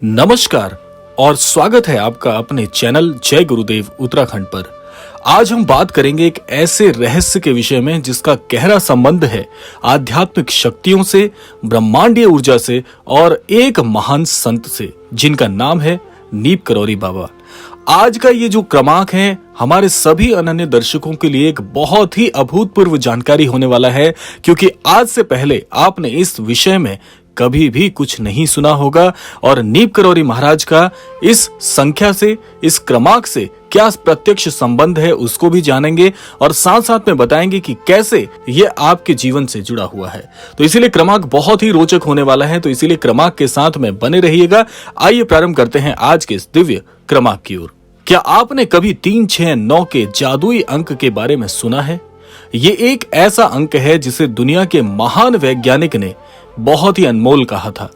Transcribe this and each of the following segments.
नमस्कार और स्वागत है आपका अपने चैनल जय गुरुदेव उत्तराखंड पर। आज हम बात करेंगे एक ऐसे रहस्य के विषय में जिसका गहरा संबंध है आध्यात्मिक शक्तियों से, ब्रह्मांडीय ऊर्जा से और एक महान संत से जिनका नाम है नीम करौरी बाबा। आज का ये जो क्रमांक है हमारे सभी अनन्य दर्शकों के लिए एक बहुत ही अभूतपूर्व जानकारी होने वाला है, क्योंकि आज से पहले आपने इस विषय में कभी भी कुछ नहीं सुना होगा और नीम करौरी महाराज का इस संख्या से, इस क्रमांक से क्या प्रत्यक्ष संबंध है उसको भी जानेंगे और साथ साथ में बताएंगे कि कैसे ये आपके जीवन से जुड़ा हुआ है। तो इसीलिए क्रमांक बहुत ही रोचक होने वाला है, तो इसीलिए क्रमांक के साथ में बने रहिएगा। आइए प्रारंभ करते हैं आज के इस दिव्य क्रमांक की ओर। क्या आपने कभी 3, 6, 9 के जादुई अंक के बारे में सुना है? ये एक ऐसा अंक है जिसे दुनिया के महान वैज्ञानिक ने बहुत ही अनमोल कहा था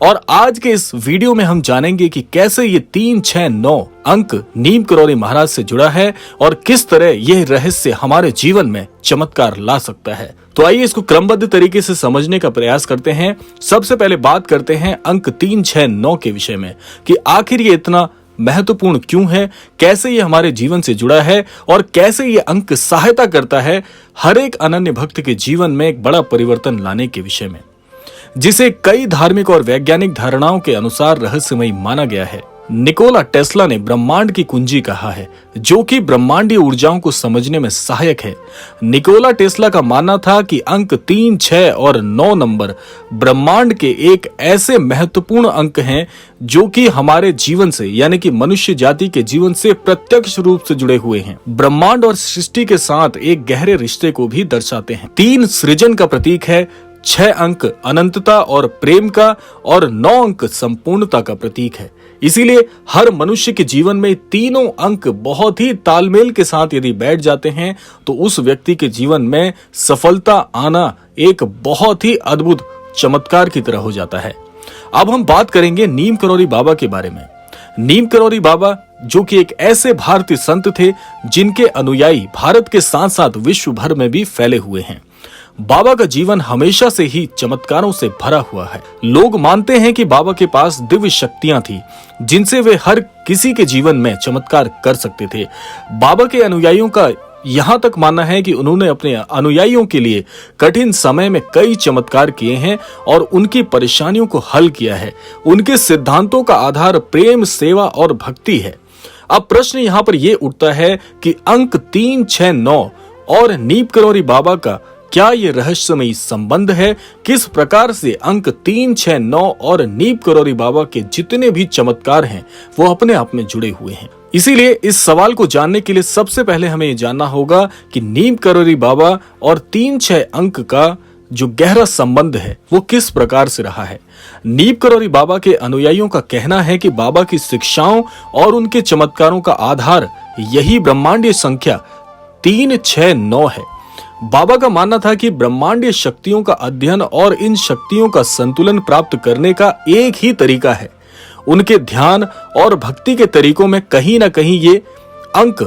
और आज के इस वीडियो में हम जानेंगे कि कैसे ये 3, 6, 9 अंक नीम करौरी महाराज से जुड़ा है और किस तरह यह रहस्य हमारे जीवन में चमत्कार ला सकता है। तो आइए इसको क्रमबद्ध तरीके से समझने का प्रयास करते हैं। सबसे पहले बात करते हैं अंक 3, 6, 9 के विषय में कि आखिर ये इतना महत्वपूर्ण क्यों है, कैसे ये हमारे जीवन से जुड़ा है और कैसे ये अंक सहायता करता है हर एक अनन्य भक्त के जीवन में एक बड़ा परिवर्तन लाने के विषय में, जिसे कई धार्मिक और वैज्ञानिक धारणाओं के अनुसार रहस्यमयी माना गया है। निकोला टेस्ला ने ब्रह्मांड की कुंजी कहा है, जो कि ब्रह्मांडीय ऊर्जाओं को समझने में सहायक है। निकोला टेस्ला का मानना था कि अंक 3, 6 और 9 नंबर ब्रह्मांड के एक ऐसे महत्वपूर्ण अंक हैं जो कि हमारे जीवन से, यानी कि मनुष्य जाति के जीवन से प्रत्यक्ष रूप से जुड़े हुए हैं। ब्रह्मांड और सृष्टि के साथ एक गहरे रिश्ते को भी दर्शाते हैं। 3 सृजन का प्रतीक है, 6 अंक अनंतता और प्रेम का और 9 अंक संपूर्णता का प्रतीक है। इसीलिए हर मनुष्य के जीवन में तीनों अंक बहुत ही तालमेल के साथ यदि बैठ जाते हैं तो उस व्यक्ति के जीवन में सफलता आना एक बहुत ही अद्भुत चमत्कार की तरह हो जाता है। अब हम बात करेंगे नीम करौरी बाबा के बारे में। नीम करौरी बाबा जो कि एक ऐसे भारतीय संत थे जिनके अनुयायी भारत के साथ साथ विश्व भर में भी फैले हुए हैं। बाबा का जीवन हमेशा से ही चमत्कारों से भरा हुआ है। लोग मानते हैं कि बाबा के पास दिव्य शक्तियां थी जिनसे वे हर किसी के जीवन में चमत्कार कर सकते थे। बाबा के अनुयायियों का यहाँ तक मानना है कि उन्होंने अपने अनुयायियों के लिए कठिन समय में कई चमत्कार किए हैं और उनकी परेशानियों को हल किया है। उनके सिद्धांतों का आधार प्रेम, सेवा और भक्ति है। अब प्रश्न यहाँ पर यह उठता है कि अंक 3, 6, 9 और नीम करौरी बाबा का क्या ये रहस्यमयी संबंध है? किस प्रकार से अंक 3, 6, 9 और नीम करौरी बाबा के जितने भी चमत्कार हैं वो अपने आप में जुड़े हुए हैं। इसीलिए इस सवाल को जानने के लिए सबसे पहले हमें ये जानना होगा कि नीम करौरी बाबा और 3, 6 अंक का जो गहरा संबंध है वो किस प्रकार से रहा है। नीम करौरी बाबा के अनुयायियों का कहना है कि बाबा की शिक्षाओं और उनके चमत्कारों का आधार यही ब्रह्मांडीय संख्या 3, 6, 9 है। बाबा का मानना था कि ब्रह्मांडीय शक्तियों का अध्ययन और इन शक्तियों का संतुलन प्राप्त करने का एक ही तरीका है। उनके ध्यान और भक्ति के तरीकों में कहीं ना कहीं ये अंक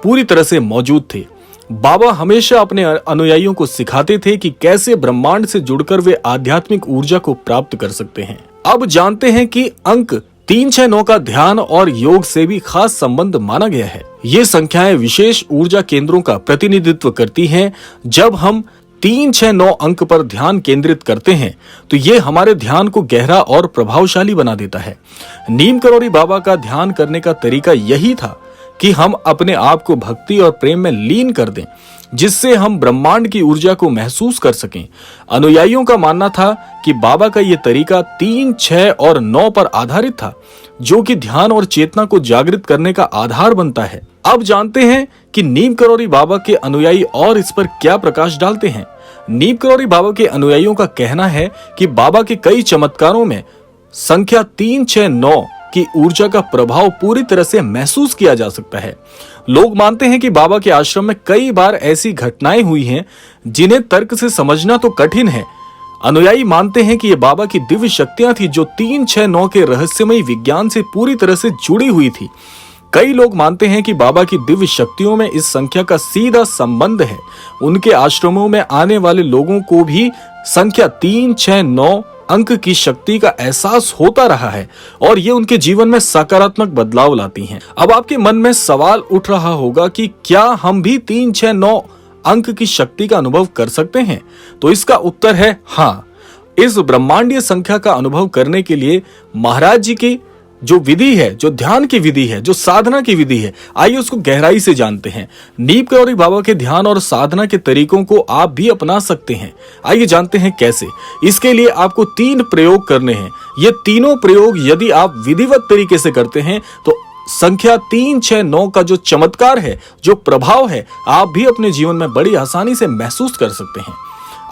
पूरी तरह से मौजूद थे। बाबा हमेशा अपने अनुयायियों को सिखाते थे कि कैसे ब्रह्मांड से जुड़कर वे आध्यात्मिक ऊर्जा को प्राप्त कर सकते हैं। अब जानते हैं कि अंक 3, 6, 9 का ध्यान और योग से भी खास संबंध माना गया है। ये संख्याएं विशेष ऊर्जा केंद्रों का प्रतिनिधित्व करती हैं। जब हम 3, 6, 9 अंक पर ध्यान केंद्रित करते हैं तो ये हमारे ध्यान को गहरा और प्रभावशाली बना देता है। नीम करौरी बाबा का ध्यान करने का तरीका यही था कि हम अपने आप को भक्ति और प्रेम में लीन कर दें, जिससे हम ब्रह्मांड की ऊर्जा को महसूस कर सकें। अनुयायियों का मानना था कि बाबा का यह तरीका 3, 6 और 9 पर आधारित था, जो कि ध्यान और चेतना को जागृत करने का आधार बनता है। अब जानते हैं कि नीम करौरी बाबा के अनुयायी और इस पर क्या प्रकाश डालते हैं। नीम करौरी बाबा के अनुयायियों का कहना है कि बाबा के कई चमत्कारों में संख्या 3, 6, 9 की ऊर्जा का प्रभाव पूरी तरह से महसूस किया जा सकता है। लोग मानते हैं कि बाबा के आश्रम में कई बार ऐसी घटनाएं हुई हैं जिन्हें तर्क से समझना तो कठिन है। अनुयायी मानते हैं कि ये बाबा की दिव्य शक्तियां थी जो 3, 6, 9 के रहस्यमयी विज्ञान से पूरी तरह से जुड़ी हुई थी। कई लोग मानते हैं कि बाबा की दिव्य शक्तियों में इस संख्या का सीधा संबंध है। उनके आश्रमों में आने वाले लोगों को भी संख्या 3, 6, 9 अंक की शक्ति का एहसास होता रहा है और ये उनके जीवन में सकारात्मक बदलाव लाती हैं। अब आपके मन में सवाल उठ रहा होगा कि क्या हम भी 3, 6, 9 अंक की शक्ति का अनुभव कर सकते हैं? तो इसका उत्तर है हाँ। इस ब्रह्मांडीय संख्या का अनुभव करने के लिए महाराज जी की जो विधि है, जो ध्यान की विधि है, जो साधना की विधि है, आइए उसको गहराई से जानते हैं। नीम करौरी बाबा के ध्यान और साधना के तरीकों को आप भी अपना सकते हैं। आइए जानते हैं कैसे। इसके लिए आपको 3 प्रयोग करने हैं। ये तीनों प्रयोग यदि आप विधिवत तरीके से करते हैं तो संख्या 3, 6, 9 का जो चमत्कार है, जो प्रभाव है, आप भी अपने जीवन में बड़ी आसानी से महसूस कर सकते हैं।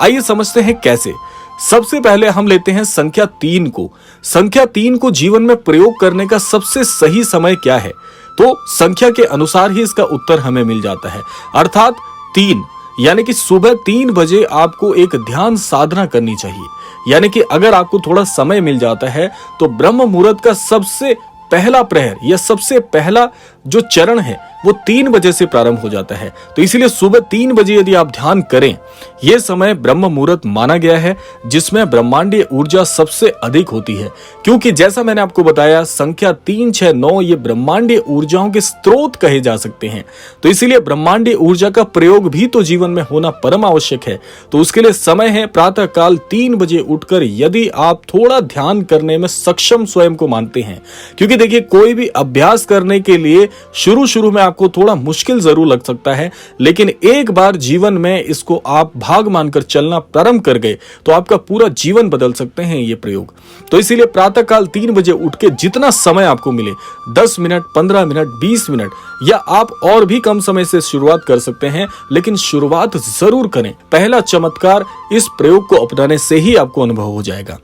आइए समझते हैं कैसे। सबसे पहले हम लेते हैं संख्या 3 को। संख्या 3 को जीवन में प्रयोग करने का सबसे सही समय क्या है? तो संख्या के अनुसार ही इसका उत्तर हमें मिल जाता है, अर्थात 3, यानी कि सुबह 3 बजे आपको एक ध्यान साधना करनी चाहिए। यानी कि अगर आपको थोड़ा समय मिल जाता है तो ब्रह्म मुहूर्त का सबसे पहला प्रहर या सबसे पहला जो चरण है वो 3 बजे से प्रारंभ हो जाता है। तो इसीलिए सुबह 3 बजे यदि आप ध्यान करें, यह समय ब्रह्म मुहूर्त माना गया है जिसमें ब्रह्मांडीय ऊर्जा सबसे अधिक होती है। क्योंकि जैसा मैंने आपको बताया, संख्या 3, 6, 9 ये ब्रह्मांडीय ऊर्जाओं के स्रोत कहे जा सकते हैं। तो इसीलिए ब्रह्मांडीय ऊर्जा का प्रयोग भी तो जीवन में होना परम आवश्यक है। तो उसके लिए समय है प्रातः काल 3 बजे उठकर यदि आप थोड़ा ध्यान करने में सक्षम स्वयं को मानते हैं। क्योंकि देखिए, कोई भी अभ्यास करने के लिए शुरू में आपको थोड़ा मुश्किल जरूर लग सकता है, लेकिन एक बार जीवन में इसको आप भाग मानकर चलना प्रारंभ कर गए तो आपका पूरा जीवन बदल सकते हैं ये प्रयोग। तो इसीलिए प्रातः काल 3 बजे उठ के जितना समय आपको मिले, 10 मिनट, 15 मिनट, 20 मिनट, या आप और भी कम समय से शुरुआत कर सकते हैं, लेकिन शुरुआत जरूर करें। पहला चमत्कार इस प्रयोग को अपनाने से ही आपको अनुभव हो जाएगा।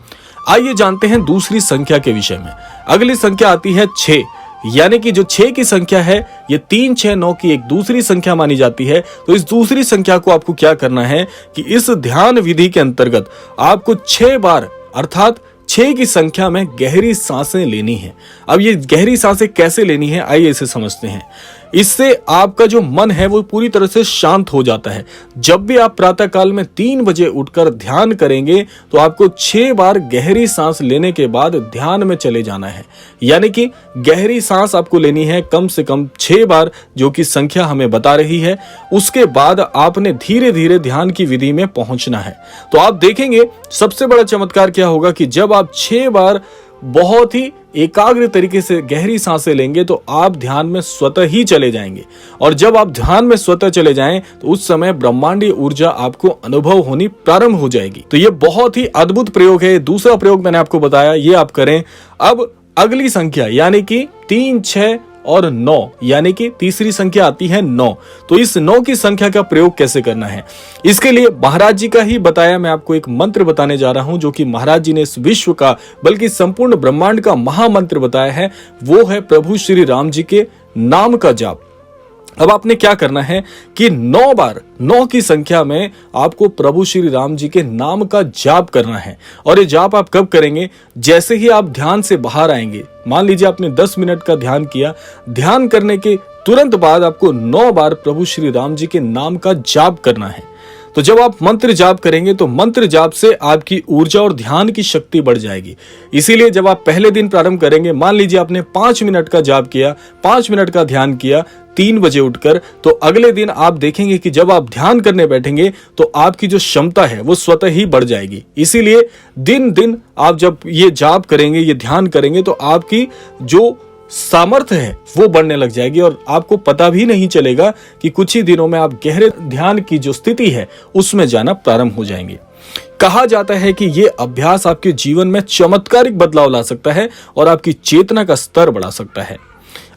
आइए जानते हैं दूसरी संख्या के विषय में। अगली संख्या आती है 6, यानी कि जो 6 की संख्या है ये 3, 6, 9 की एक दूसरी संख्या मानी जाती है। तो इस दूसरी संख्या को आपको क्या करना है कि इस ध्यान विधि के अंतर्गत आपको 6 बार अर्थात 6 की संख्या में गहरी सांसें लेनी है। अब ये गहरी सांसें कैसे लेनी है, आइए इसे समझते हैं। इससे आपका जो मन है वो पूरी तरह से शांत हो जाता है। जब भी आप प्रातः काल में 3 बजे उठकर ध्यान करेंगे तो आपको 6 बार गहरी सांस लेने के बाद ध्यान में चले जाना है। यानी कि गहरी सांस आपको लेनी है कम से कम 6 बार, जो कि संख्या हमें बता रही है। उसके बाद आपने धीरे धीरे ध्यान की विधि में पहुंचना है। तो आप देखेंगे सबसे बड़ा चमत्कार क्या होगा कि जब आप 6 बार बहुत ही एकाग्र तरीके से गहरी सांसें लेंगे तो आप ध्यान में स्वतः ही चले जाएंगे। और जब आप ध्यान में स्वतः चले जाएं तो उस समय ब्रह्मांडीय ऊर्जा आपको अनुभव होनी प्रारंभ हो जाएगी। तो ये बहुत ही अद्भुत प्रयोग है। दूसरा प्रयोग मैंने आपको बताया, ये आप करें। अब अगली संख्या यानी कि 3, 6 और 9, यानी कि तीसरी संख्या आती है 9। तो इस 9 की संख्या का प्रयोग कैसे करना है, इसके लिए महाराज जी का ही बताया मैं आपको एक मंत्र बताने जा रहा हूं, जो कि महाराज जी ने इस विश्व का बल्कि संपूर्ण ब्रह्मांड का महामंत्र बताया है। वो है प्रभु श्री राम जी के नाम का जाप। अब आपने क्या करना है कि 9 बार 9 की संख्या में आपको प्रभु श्री राम जी के नाम का जाप करना है। और ये जाप आप कब करेंगे, जैसे ही आप ध्यान से बाहर आएंगे। मान लीजिए आपने 10 मिनट का ध्यान किया, ध्यान करने के तुरंत बाद आपको 9 बार प्रभु श्री राम जी के नाम का जाप करना है। तो जब आप मंत्र जाप करेंगे तो मंत्र जाप से आपकी ऊर्जा और ध्यान की शक्ति बढ़ जाएगी। इसीलिए जब आप पहले दिन प्रारंभ करेंगे, मान लीजिए आपने 5 मिनट का जाप किया, 5 मिनट का ध्यान किया 3 बजे उठकर, तो अगले दिन आप देखेंगे कि जब आप ध्यान करने बैठेंगे तो आपकी जो क्षमता है वो स्वतः ही बढ़ जाएगी। इसीलिए दिन दिन आप जब ये जाप करेंगे, ये ध्यान करेंगे, तो आपकी जो सामर्थ्य है वो बढ़ने लग जाएगी और आपको पता भी नहीं चलेगा कि कुछ ही दिनों में आप गहरे ध्यान की जो स्थिति है उसमें जाना प्रारंभ हो जाएंगे। कहा जाता है कि ये अभ्यास आपके जीवन में चमत्कारिक बदलाव ला सकता है और आपकी चेतना का स्तर बढ़ा सकता है।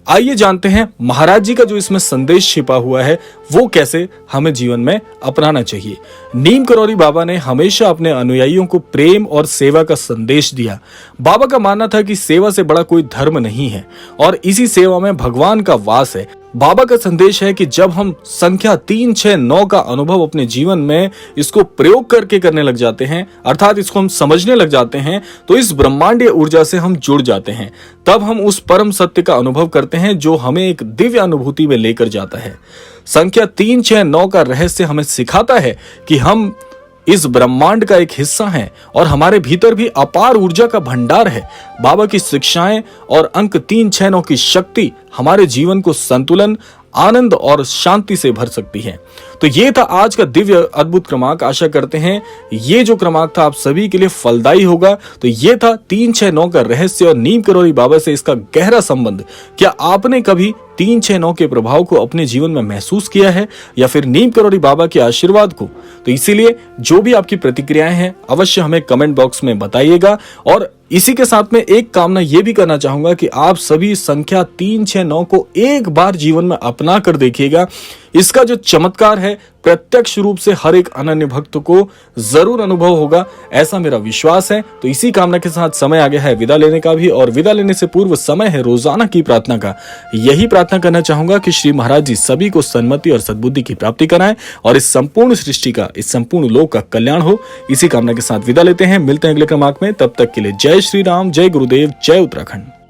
आइए जानते हैं महाराज जी का जो इसमें संदेश छिपा हुआ है वो कैसे हमें जीवन में अपनाना चाहिए। नीम करौरी बाबा ने हमेशा अपने अनुयायियों को प्रेम और सेवा का संदेश दिया। बाबा का मानना था कि सेवा से बड़ा कोई धर्म नहीं है और इसी सेवा में भगवान का वास है। बाबा का संदेश है कि जब हम संख्या 3, 6, 9 का अनुभव अपने जीवन में इसको प्रयोग करके करने लग जाते हैं, अर्थात इसको हम समझने लग जाते हैं, तो इस ब्रह्मांडीय ऊर्जा से हम जुड़ जाते हैं। तब हम उस परम सत्य का अनुभव करते हैं जो हमें एक दिव्य अनुभूति में लेकर जाता है। संख्या 3, 6, 9 का रहस्य हमें सिखाता है कि हम इस ब्रह्मांड का एक हिस्सा हैं और हमारे भीतर भी अपार ऊर्जा का भंडार है। बाबा की शिक्षाएं और अंक 3, 6, 9 की शक्ति हमारे जीवन को संतुलन, आनंद और शांति से भर सकती है। तो ये था आज का दिव्य अद्भुत क्रमांक। आशा करते हैं ये जो क्रमांक था आप सभी के लिए फलदायी होगा। तो ये था 3, 6, 9 का रहस्य और नीम करोली बाबा से इसका गहरा संबंध। क्या आपने कभी 3, 6, 9 के प्रभाव को अपने जीवन में महसूस किया है या फिर नीम करोली बाबा के आशीर्वाद को? तो इसीलिए जो भी आपकी प्रतिक्रियाएं हैं अवश्य हमें कमेंट बॉक्स में बताइएगा। और इसी के साथ में एक कामना यह भी करना चाहूंगा कि आप सभी संख्या 3, 6, 9 को एक बार जीवन में अपना कर देखिएगा। इसका जो चमत्कार है प्रत्यक्ष रूप से हर एक अनन्य भक्त को जरूर अनुभव होगा, ऐसा मेरा विश्वास है। तो इसी कामना के साथ समय आ गया है विदा लेने का भी, और विदा लेने से पूर्व समय है रोजाना की प्रार्थना का। यही प्रार्थना करना चाहूंगा कि श्री महाराज जी सभी को सन्मति और सद्बुद्धि की प्राप्ति कराएं और इस संपूर्ण सृष्टि का, इस संपूर्ण लोक का कल्याण हो। इसी कामना के साथ विदा लेते हैं, मिलते हैं अगले क्रमांक में। तब तक के लिए जय श्री राम, जय गुरुदेव, जय उत्तराखंड।